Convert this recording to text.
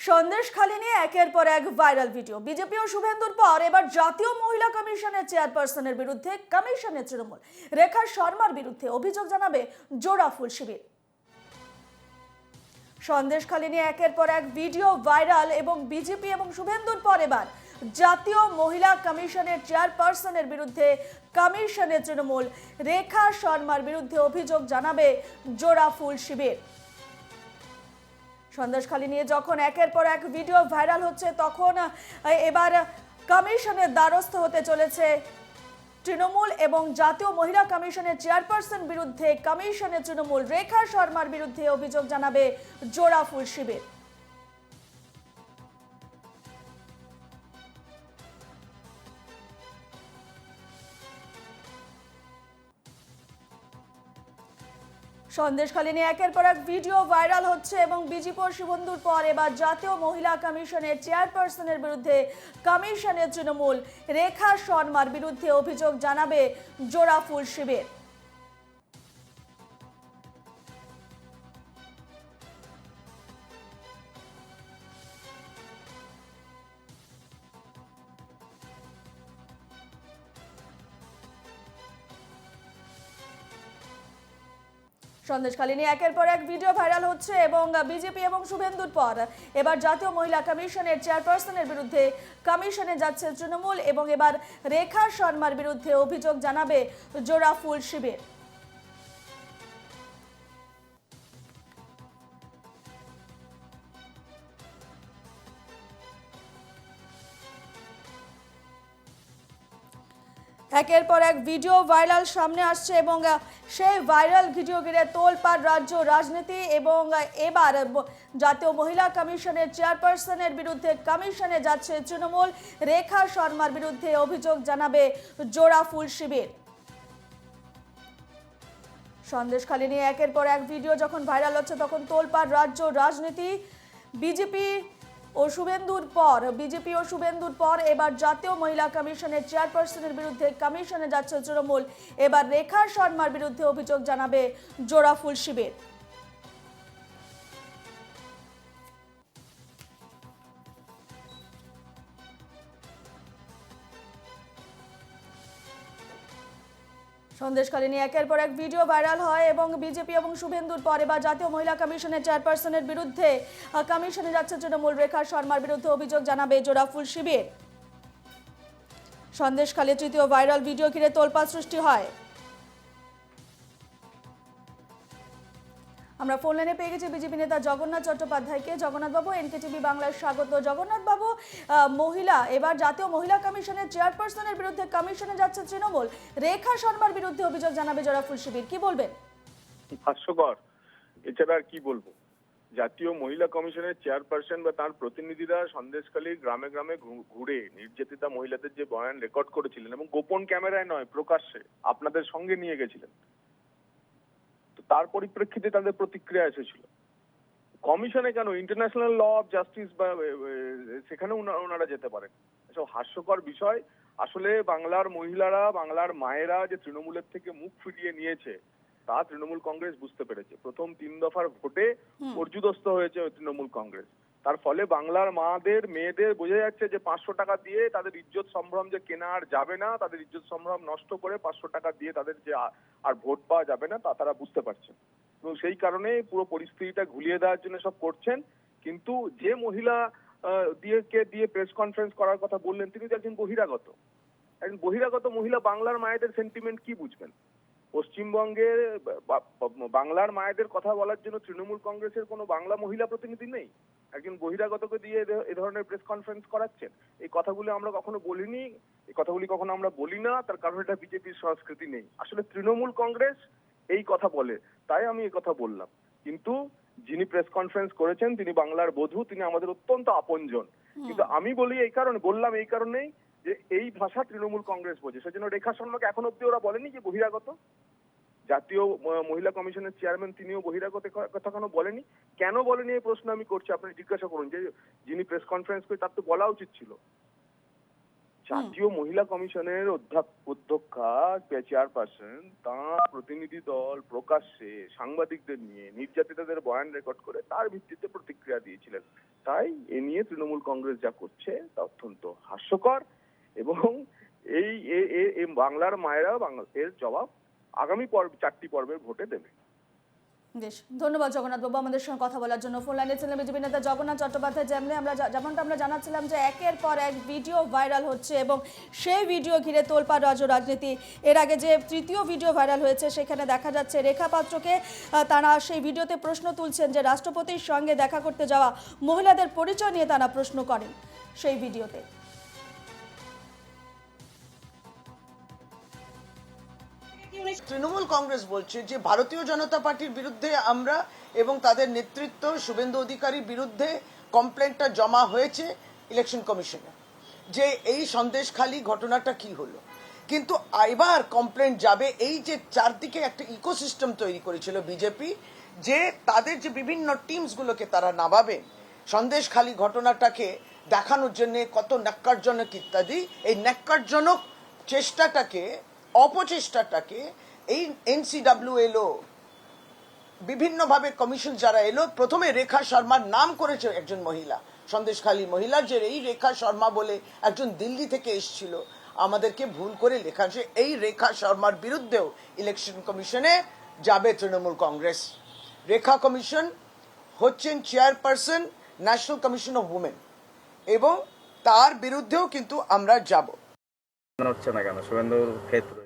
সন্দেশখালী নিয়ে একের পর এক ভাইরাল ভিডিও। বিজেপি ও শুভেন্দুর পর এবার জাতীয় মহিলা কমিশনের চেয়ারপারসনের বিরুদ্ধে কমিশনের তৃণমূল রেখা শর্মার বিরুদ্ধে অভিযোগ জানাবে জোড়াফুল শিবির। সন্দেশখালী নিয়ে একের পর এক ভিডিও ভাইরাল এবং বিজেপি এবং শুভেন্দুর পর এবার জাতীয় মহিলা কমিশনের চেয়ারপারসনের বিরুদ্ধে কমিশনের তৃণমূল রেখা শর্মার বিরুদ্ধে অভিযোগ জানাবে জোড়াফুল শিবির। সন্দেশখালী নিয়ে যখন একের পর এক ভিডিও ভাইরাল হচ্ছে তখন এবার কমিশনের দ্বারস্থ হতে চলেছে তৃণমূল এবং জাতীয় মহিলা কমিশনের চেয়ারপারসন বিরুদ্ধে কমিশনের তৃণমূল রেখা শর্মার বিরুদ্ধে অভিযোগ জানাবে জোড়াফুল শিবির। সন্দেশখালী নিয়ে একের পর এক ভিডিও ভাইরাল হচ্ছে এবং বিজেপি ও শুভেন্দুর পর এবার জাতীয় মহিলা কমিশনের চেয়ারপারসনের বিরুদ্ধে কমিশনের তৃণমূল রেখা শর্মার বিরুদ্ধে অভিযোগ জানাবে জোড়াফুল শিবির। সন্দেশখালী নিয়ে একের পর এক ভিডিও ভাইরাল হচ্ছে এবং বিজেপি এবং শুভেন্দুর পর এবার জাতীয় মহিলা কমিশনের চেয়ারপারসনের বিরুদ্ধে কমিশনে যাচ্ছে তৃণমূল এবং এবার রেখা শর্মার বিরুদ্ধে অভিযোগ জানাবে জোড়াফুল শিবির। একের পর এক ভিডিও ভাইরাল সামনে আসছে এবং সেই ভাইরাল ভিডিও ঘিরে তোলপাড় রাজ্য রাজনীতি এবং এবার জাতীয় মহিলা কমিশনের চেয়ারপারসনের বিরুদ্ধে কমিশনে যাচ্ছে তৃণমূল রেখা শর্মার বিরুদ্ধে অভিযোগ জানাবে জোড়াফুল শিবির। সন্দেশখালী নিয়ে একের পর এক ভিডিও যখন ভাইরাল হচ্ছে তখন তোলপাড় রাজ্য রাজনীতি। বিজেপি ও শুভেন্দুর পর এবার জাতীয় মহিলা কমিশনের চেয়ারপারসনের বিরুদ্ধে কমিশনে যাচ্ছে তৃণমূল, এবার রেখা শর্মার বিরুদ্ধে অভিযোগ জানাবে জোড়াফুল শিবির। সন্দেশখালী নিয়ে একের পর এক ভিডিও ভাইরাল হয় এবং বিজেপি এবং শুভেন্দুর পর এবার জাতীয় মহিলা কমিশনের চেয়ারপারসনের বিরুদ্ধে কমিশনে যাচ্ছে তৃণমূল রেখা শর্মার বিরুদ্ধে অভিযোগ জানাবে জোড়াফুল শিবির। সন্দেশখালী তৃতীয় ভাইরাল ভিডিও ঘিরে তোলপাড় সৃষ্টি হয়। আমরা ফোন লাইনে পেয়ে গেছি বিজেপি নেতা জগন্নাথ চট্টোপাধ্যায়কে। জগন্নাথ বাবু, এনকেটিভি বাংলার স্বাগত। জগন্নাথ বাবু, এবার জাতীয় মহিলা কমিশনের চেয়ারপারসনের বিরুদ্ধে কমিশনে যাচ্ছে তৃণমূল, রেখা শর্মার বিরুদ্ধে অভিযোগ জানাবে জোড়াফুল শিবির, কি বলবেন? হাস্যকর, এছাড়া আর কি বলবো। জাতীয় মহিলা কমিশনের চেয়ারপারসন বা তার প্রতিনিধিরা সন্দেশখালী গ্রামে গ্রামে ঘুরে নির্যাতিতা মহিলাদের যে বয়ান রেকর্ড করেছিলেন এবং গোপন ক্যামেরায় নয়, প্রকাশ্যে আপনাদের সঙ্গে নিয়ে গেছিলেন, তার পরিপ্রেক্ষিতে তাদের প্রতিক্রিয়া এসেছিল। কমিশনে কেন, ইন্টারন্যাশনাল ল অফ জাস্টিস বা সেখানে ওনারা যেতে পারেন। এসব হাস্যকর বিষয়। আসলে বাংলার মহিলারা, বাংলার মায়েরা যে তৃণমূলের থেকে মুখ ফিরিয়ে নিয়েছে তা তৃণমূল কংগ্রেস বুঝতে পেরেছে। প্রথম 3 দফার ভোটে পর্যুদস্ত হয়েছে তৃণমূল কংগ্রেস। তার ফলে বাংলার মাদের, মেয়েদের বোঝা যাচ্ছে যে 500 টাকা দিয়ে তাদের ইজ্জত সম্ভ্রম যে কেনা আর যাবে না, তাদের ইজ্জত সম্ভ্রম নষ্ট করে 500 টাকা দিয়ে তাদের যে আর ভোট পাওয়া যাবে না তা তারা বুঝতে পারছেন এবং সেই কারণে পুরো পরিস্থিতিটা ঘুলিয়ে দেওয়ার জন্য সব করছেন। কিন্তু যে মহিলা দিয়ে প্রেস কনফারেন্স করার কথা বললেন তিনি তো একজন বহিরাগত মহিলা। বাংলার মায়েদের সেন্টিমেন্ট কি বুঝবেন? পশ্চিমবঙ্গের বাংলার মায়েদের কথা বলার জন্য তৃণমূল কংগ্রেসের কোনো বাংলা মহিলা প্রতিনিধি নেই। একজন বহিরাগতকে দিয়ে এ ধরনের প্রেস কনফারেন্স করাচ্ছেন। এই কথাগুলো আমরা কখনো বলিনি, এই কথাগুলি কখনো আমরা বলি না, তার কারণ এটা বিজেপির সংস্কৃতি নেই। আসলে তৃণমূল কংগ্রেস এই কথা বলে, তাই আমি এই কথা বললাম। কিন্তু যিনি প্রেস কনফারেন্স করেছেন তিনি বাংলার বধূ, তিনি আমাদের অত্যন্ত আপনজন। কিন্তু আমি বলি এই কারণেই যে এই ভাষা তৃণমূল কংগ্রেস বোঝে, সেজন্য রেখা শর্মাকে এখন অব্দি ওরা বলেনি যে বহিরাগত। জাতীয় মহিলা কমিশনের চেয়ারম্যান তিনিও বহিরাগত কথা কেন বলেনি? কেন বলেনি এই প্রশ্ন আমি করছি, আপনি জিজ্ঞাসা করুন। যে যিনি প্রেস কনফারেন্স করে তার তো বলা উচিত ছিল। জাতীয় মহিলা কমিশনের অধ্যক্ষা চেয়ারপারসন তাঁর প্রতিনিধি দল প্রকাশ্যে সাংবাদিকদের নিয়ে নির্যাতিতাদের বয়ান রেকর্ড করে তার ভিত্তিতে প্রতিক্রিয়া দিয়েছিলেন। তাই এ নিয়ে তৃণমূল কংগ্রেস যা করছে তা অত্যন্ত হাস্যকর এবং এই বাংলার মায়েরা এর জবাব আগামী 4টি পর্বের ভোটে দেবে। বেশ, ধন্যবাদ জগন্নাথ বাবু আমাদের সঙ্গে কথা বলার জন্য। ফোন লাইনে ছিলেন বিজেপি নেতা জগন্নাথ চট্টোপাধ্যায়। যেমনটা আমরা জানাচ্ছিলাম যে একের পর এক ভিডিও ভাইরাল হচ্ছে এবং সেই ভিডিও ঘিরে তোলপাড় রাজনীতি। এর আগে যে তৃতীয় ভিডিও ভাইরাল হয়েছে সেখানে দেখা যাচ্ছে রেখা পাত্রকে তারা সেই ভিডিওতে প্রশ্ন তুলছেন যে রাষ্ট্রপতির সঙ্গে দেখা করতে যাওয়া মহিলাদের পরিচয় নিয়ে তারা প্রশ্ন করেন সেই ভিডিওতে। তৃণমূল কংগ্রেস বলছে যে ভারতীয় জনতা পার্টির বিরুদ্ধে আমরা এবং তাদের নেতৃত্ব শুভেন্দু অধিকারীর বিরুদ্ধে কমপ্লেনটা জমা হয়েছে ইলেকশন কমিশনে, যে এই সন্দেশখালী ঘটনাটা কি হলো। কিন্তু এবার কমপ্লেন যাবে এই যে চারদিকে একটা ইকোসিস্টেম তৈরি করেছিল বিজেপি, যে তাদের যে বিভিন্ন টিমসগুলোকে তারা নামাবেন সন্দেশখালী ঘটনাটাকে দেখানোর জন্য কত ন্যাক্কারজনক ইত্যাদি, এই ন্যাক্কারজনক অপচেষ্টাটাকে এই NCW এলো, বিভিন্নভাবে কমিশন যারা এলো, প্রথমে রেখা শর্মার নাম করেছে একজন মহিলা, সন্দেশখালী মহিলা, যে এই রেখা শর্মা বলে একজন দিল্লি থেকে এসেছিল, আমাদেরকে ভুল করে লেখা আছে। এই রেখা শর্মার বিরুদ্ধেও ইলেকশন কমিশনে যাবে তৃণমূল কংগ্রেস। রেখা কমিশন হচ্ছেন chairperson national commission of women এবং তার বিরুদ্ধেও কিন্তু আমরা যাব। হচ্ছে না কেন শুভেন্দুর ক্ষেত্রে?